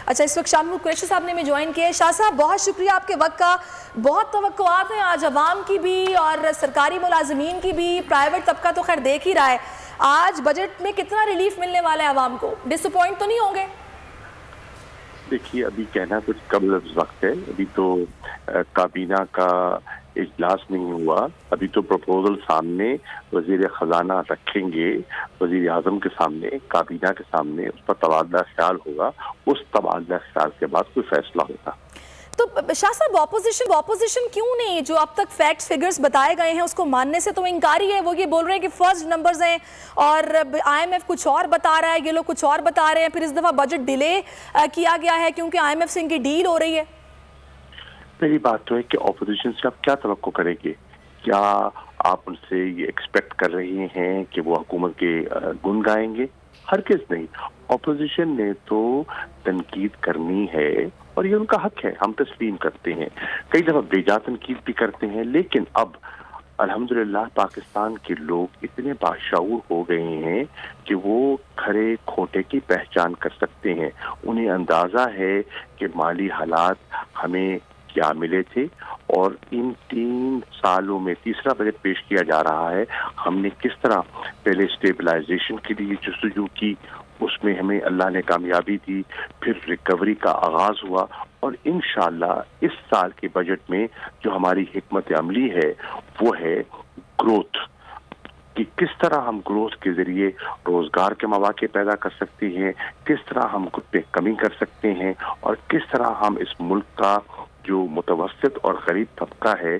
अच्छा, इस वक्त शाह महमूद कुरैशी साहब ने हमें ज्वाइन किया है। शाह साहब, बहुत शुक्रिया आपके वक्त का। बहुत तवक्कुआत हैं आज अवाम की भी और सरकारी मुलाजमीन की भी, प्राइवेट तबका तो खैर देख ही रहा है। आज बजट में कितना रिलीफ मिलने वाला है अवाम को? डिसअपॉइंट तो नहीं होंगे? देखिए, अभी कहना कुछ कम वक्त है। अभी तो काबीना का इजलास नहीं हुआ। अभी तो प्रपोजल सामने वजीर खजाना रखेंगे, वजीर आजम के सामने, काबीना के सामने, उस पर तबादला ख्याल होगा। उस तबादला ख्याल के बाद कोई फैसला होगा। तो शाह साहब, ऑपोजिशन क्यों नहीं, जो अब तक फैक्ट्स फिगर्स बताए गए हैं उसको मानने से तो इनकारी है? वो ये बोल रहे हैं कि फर्स्ट नंबर्स हैं और IMF कुछ और बता रहा है, ये लोग कुछ और बता रहे हैं। फिर इस दफ़ा बजट डिले किया गया है क्योंकि IMF से इनकी डील हो रही है। पहली बात तो है कि ऑपोजिशन से आप क्या तवक्को करेंगे? क्या आप उनसे ये एक्सपेक्ट कर रहे हैं कि वो हुकूमत के गुण गाएंगे? हरगिज़ नहीं। ऑपोजिशन ने तो तनकीद करनी है और ये उनका हक है, हम तस्लीम करते हैं। कई दफ़ा बेजा तनकीद भी करते हैं, लेकिन अब अल्हम्दुलिल्लाह पाकिस्तान के लोग इतने बाशऊर हो गए हैं कि वो खरे खोटे की पहचान कर सकते हैं। उन्हें अंदाज़ा है कि माली हालात हमें क्या मिले थे और इन 3 सालों में तीसरा बजट पेश किया जा रहा है। हमने किस तरह पहले स्टेबलाइजेशन के लिए जस्तजू की, उसमें हमें अल्लाह ने कामयाबी दी, फिर रिकवरी का आगाज हुआ और इंशाअल्लाह इस साल के बजट में जो हमारी हिकमत अमली है वो है ग्रोथ, कि किस तरह हम ग्रोथ के जरिए रोजगार के मौके पैदा कर सकते हैं, किस तरह हम खुद पे कमी कर सकते हैं और किस तरह हम इस मुल्क का जो मुतवस्सित और गरीब तबका है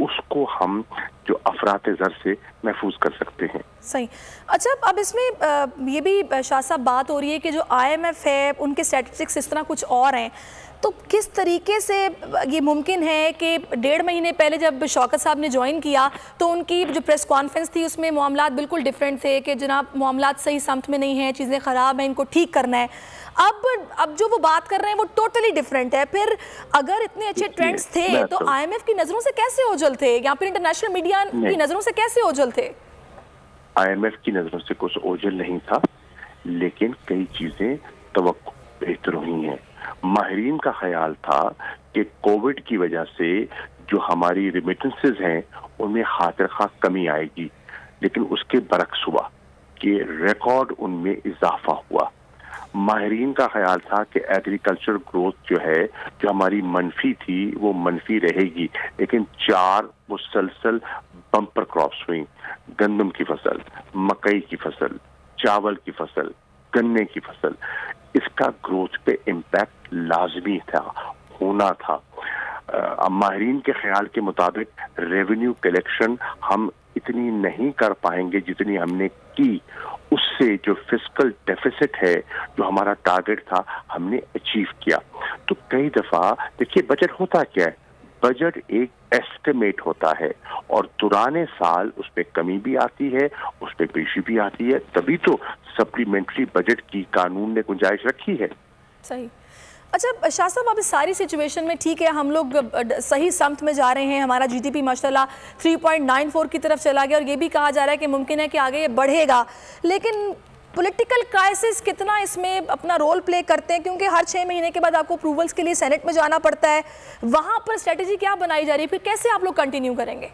उसको हम जो अफरात ज़र से महफूज कर सकते हैं। सही। अच्छा, अब इसमें ये भी शाह साहब बात हो रही है कि जो IMF है उनके स्टैटिस्टिक्स इस तरह कुछ और हैं, तो किस तरीके से ये मुमकिन है कि 1.5 महीने पहले जब शौकत साहब ने ज्वाइन किया तो उनकी जो प्रेस कॉन्फ्रेंस थी उसमें मामलात बिल्कुल डिफरेंट थे कि जनाब मामलात सही समत में नहीं हैं, चीज़ें ख़राब हैं, इनको ठीक करना है। अब जो वो बात कर रहे हैं वो टोटली डिफरेंट है। फिर अगर इतने अच्छे ट्रेंड्स थे तो IMF की नज़रों से कैसे ओझल थे या फिर इंटरनेशनल मीडिया की नज़रों से कैसे ओझल थे? IMF की नज़रों से कुछ ओझल नहीं था, लेकिन कई चीज़ें तवक्को बेहतर हुई हैं। माहिरीन का ख्याल था कि कोविड की वजह से जो हमारी रिमिटेंसेस हैं उनमें खातिर खा कमी आएगी, लेकिन उसके बरक्स हुआ कि रिकॉर्ड उनमें इजाफा हुआ। माहिरीन का ख्याल था कि एग्रीकल्चर ग्रोथ जो है, जो हमारी मनफी थी वो मनफी रहेगी, लेकिन 4 मुसलसल बम्पर क्रॉप्स हुई। गंदम की फसल, मकई की फसल, चावल की फसल, गन्ने की फसल, इसका ग्रोथ पे इम्पैक्ट लाजमी था, होना था। माहिरीन के ख्याल के मुताबिक रेवेन्यू कलेक्शन हम इतनी नहीं कर पाएंगे जितनी हमने की, उससे जो फिस्कल डेफिसिट है, जो हमारा टारगेट था, हमने अचीव किया। तो कई दफ़ा देखिए बजट होता क्या है, बजट एक एस्टिमेट होता है और दुराने साल उस पर कमी भी आती है, उस पर पेशी भी आती है, तभी तो सप्लीमेंट्री बजट की कानून ने गुंजाइश रखी है। सही। अच्छा शाह साहब, अब इस सारी सिचुएशन में ठीक है हम लोग सही समत में जा रहे हैं, हमारा GDP माशाल्लाह 3.94 की तरफ चला गया और ये भी कहा जा रहा है कि मुमकिन है कि आगे ये बढ़ेगा, लेकिन पॉलिटिकल क्राइसिस कितना इसमें अपना रोल प्ले करते हैं? क्योंकि हर 6 महीने के बाद आपको अप्रूवल्स के लिए सेनेट में जाना पड़ता है, वहाँ पर स्ट्रेटेजी क्या बनाई जा रही है, फिर कैसे आप लोग कंटिन्यू करेंगे?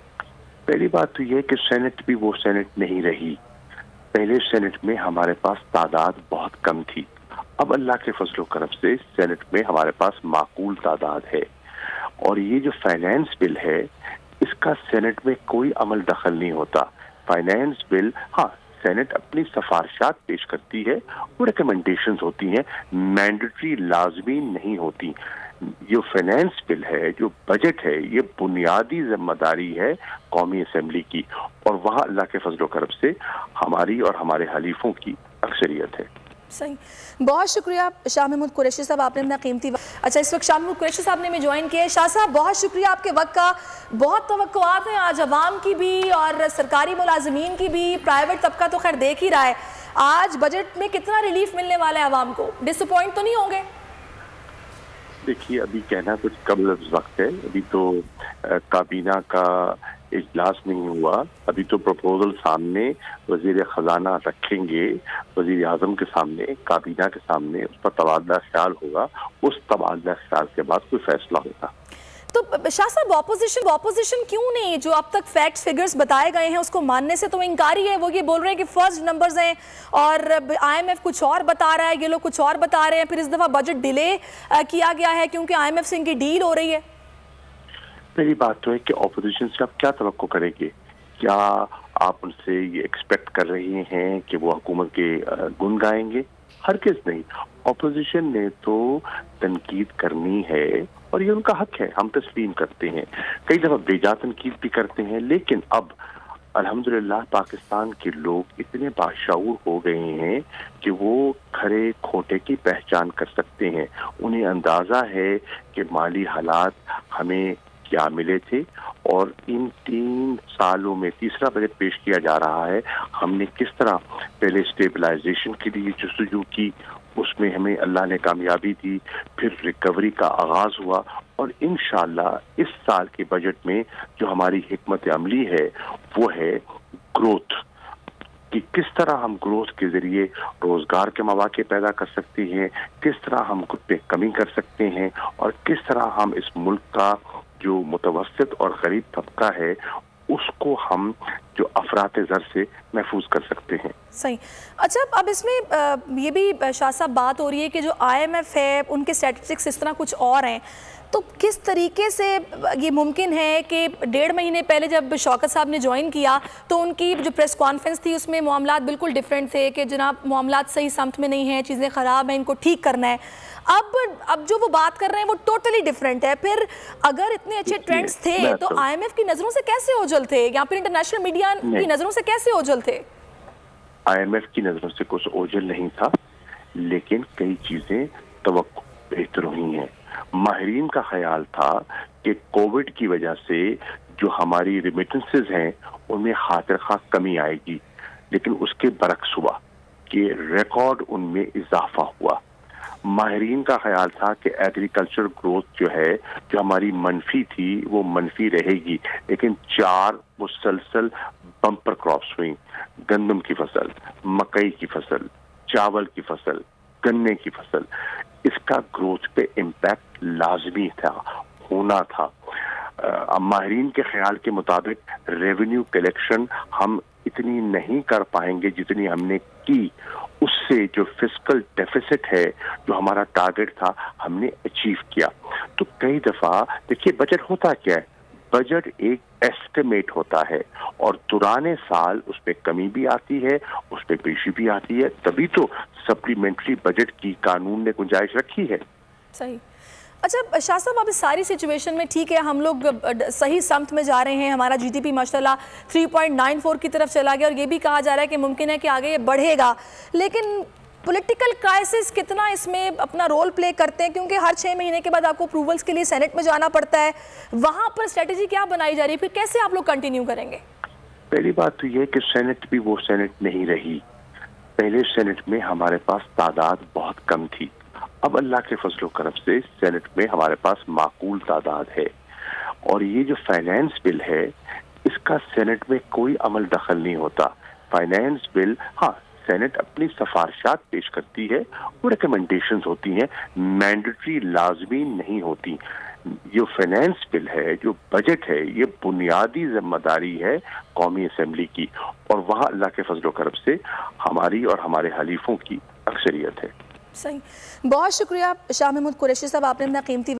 पहली बात तो ये कि सेनेट भी वो सेनेट नहीं रही। पहले सेनेट में हमारे पास तादाद बहुत कम थी, अब अल्लाह के फजल करम से सेनेट में हमारे पास माकूल तादाद है। और ये जो फाइनेंस बिल है इसका सेनेट में कोई अमल दखल नहीं होता। फाइनेंस बिल, हाँ, सेनेट अपनी सिफारिशात पेश करती है, वो रिकमेंडेशंस होती हैं, मैंडेटरी लाजमी नहीं होती। जो फाइनेंस बिल है, जो बजट है, ये बुनियादी जिम्मेदारी है कौमी असेंबली की और वहाँ अल्लाह के फजल करम से हमारी और हमारे हलीफों की अक्सरियत है। सही। बहुत शुक्रिया शाह महमूद कुरैशी साहब, आपने अपना कीमती अच्छा, इस वक्त शाह महमूद कुरैशी साहब ने हमें ज्वाइन किया है। शाह साहब, बहुत शुक्रिया आपके वक्त का। बहुत तवक्कुआत हैं आज अवाम की भी और सरकारी मुलाजमीन की भी, प्राइवेट तबका तो खैर देख ही रहा है। आज बजट में कितना रिलीफ मिलने वाला है अवाम को? डिसअपॉइंट तो नहीं होंगे? देखिए, अभी कहना कुछ कम वक्त है। अभी तो काबीना का इजलास नहीं हुआ। अभी तो प्रपोजल सामने वजीर खजाना रखेंगे, वजीर आजम के सामने, काबीना के सामने, उस पर तबादला ख्याल होगा। उस तबादला ख्याल के बाद कोई फैसला होगा। तो शाह साहब, ऑपोजिशन क्यों नहीं, जो अब तक फैक्ट्स फिगर्स बताए गए हैं उसको मानने से तो इनकारी है। वो ये बोल रहे हैं कि फर्स्ट नंबर्स हैं और IMF कुछ और बता रहा है, ये लोग कुछ और बता रहे हैं। फिर इस दफ़ा बजट डिले किया गया है क्योंकि IMF से इनकी डील हो रही है। पहली बात तो है कि ऑपोजिशन से आप क्या तवक्को करेंगे? क्या आप उनसे ये एक्सपेक्ट कर रहे हैं कि वो हुकूमत के गुण गाएंगे? हरगिज़ नहीं। ऑपोजिशन ने तो तनकीद करनी है और ये उनका हक है, हम तस्लीम करते हैं। कई दफ़ा बेजा तनकीद भी करते हैं, लेकिन अब अल्हम्दुलिल्लाह पाकिस्तान के लोग इतने बाशऊर हो गए हैं कि वो खरे खोटे की पहचान कर सकते हैं। उन्हें अंदाज़ा है कि माली हालात हमें क्या मिले थे और इन 3 सालों में तीसरा बजट पेश किया जा रहा है। हमने किस तरह पहले स्टेबलाइजेशन के लिए जस्तजू की, उसमें हमें अल्लाह ने कामयाबी दी, फिर रिकवरी का आगाज हुआ और इंशाअल्लाह इस साल के बजट में जो हमारी हिकमत अमली है वो है ग्रोथ, कि किस तरह हम ग्रोथ के जरिए रोजगार के मौके पैदा कर सकते हैं, किस तरह हम खुद पे कमी कर सकते हैं और किस तरह हम इस मुल्क का जो मुतवस्सित और गरीब तबका है उसको हम जो अफरात ज़र से महफूज कर सकते हैं। सही। अच्छा, अब इसमें ये भी शाह साहब बात हो रही है कि जो IMF है उनके स्टैटिस्टिक्स इस तरह कुछ और हैं, तो किस तरीके से ये मुमकिन है कि 1.5 महीने पहले जब शौकत साहब ने ज्वाइन किया तो उनकी जो प्रेस कॉन्फ्रेंस थी उसमें मामलात बिल्कुल डिफरेंट थे कि जनाब मामलात सही समत में नहीं हैं, चीज़ें ख़राब हैं, इनको ठीक करना है। अब जो वो बात कर रहे हैं वो टोटली डिफरेंट है। फिर अगर इतने अच्छे ट्रेंड्स थे तो IMF की नज़रों से कैसे ओझल थे या फिर इंटरनेशनल मीडिया की नज़रों से कैसे ओझल थे? IMF की नज़रों से कुछ ओझल नहीं था, लेकिन कई चीज़ें तवक्को बेहतर हुई हैं। माहिरीन का ख्याल था कि कोविड की वजह से जो हमारी रिमिटेंसेस हैं उनमें खातिर खा कमी आएगी, लेकिन उसके बरक्स हुआ कि रिकॉर्ड उनमें इजाफा हुआ। माहिरीन का ख्याल था कि एग्रीकल्चर ग्रोथ जो है, जो हमारी मनफी थी वो मनफी रहेगी, लेकिन 4 मुसलसल बम्पर क्रॉप्स हुई। गंदम की फसल, मकई की फसल, चावल की फसल, गन्ने की फसल, इसका ग्रोथ पे इम्पैक्ट लाजमी था, होना था। माहिरीन के ख्याल के मुताबिक रेवेन्यू कलेक्शन हम इतनी नहीं कर पाएंगे जितनी हमने की, उससे जो फिस्कल डेफिसिट है, जो हमारा टारगेट था, हमने अचीव किया। तो कई दफ़ा देखिए बजट होता क्या है, बजट एक एस्टिमेट होता है और दुराने साल उस पर कमी भी आती है, उस पर पेशी भी आती है, तभी तो सप्लीमेंट्री बजट की कानून ने गुंजाइश रखी है। सही। अच्छा शाह साहब, अब इस सारी सिचुएशन में ठीक है हम लोग सही समत में जा रहे हैं, हमारा GDP माशाल्लाह 3.94 की तरफ चला गया और ये भी कहा जा रहा है कि मुमकिन है कि आगे ये बढ़ेगा, लेकिन पॉलिटिकल क्राइसिस कितना इसमें अपना रोल प्ले करते हैं? क्योंकि हर 6 महीने के बाद आपको अप्रूवल्स के लिए सेनेट में जाना पड़ता है, वहाँ पर स्ट्रेटेजी क्या बनाई जा रही है, फिर कैसे आप लोग कंटिन्यू करेंगे? पहली बात तो ये कि सेनेट भी वो सेनेट नहीं रही। पहले सेनेट में हमारे पास तादाद बहुत कम थी, अब अल्लाह के फजलो करम से सेनेट में हमारे पास माकूल तादाद है। और ये जो फाइनेंस बिल है इसका सेनेट में कोई अमल दखल नहीं होता। फाइनेंस बिल, हाँ, सेनेट अपनी सिफारिशात पेश करती है, वो रिकमेंडेशंस होती हैं, मैंडेटरी लाजमी नहीं होती। जो फाइनेंस बिल है, जो बजट है, ये बुनियादी जिम्मेदारी है कौमी असम्बली की और वहाँ अल्लाह के फजलो करम से हमारी और हमारे हलीफों की अक्सरियत है। सही। बहुत शुक्रिया शाह महमूद कुरैशी साहब, आपने अपना कीमती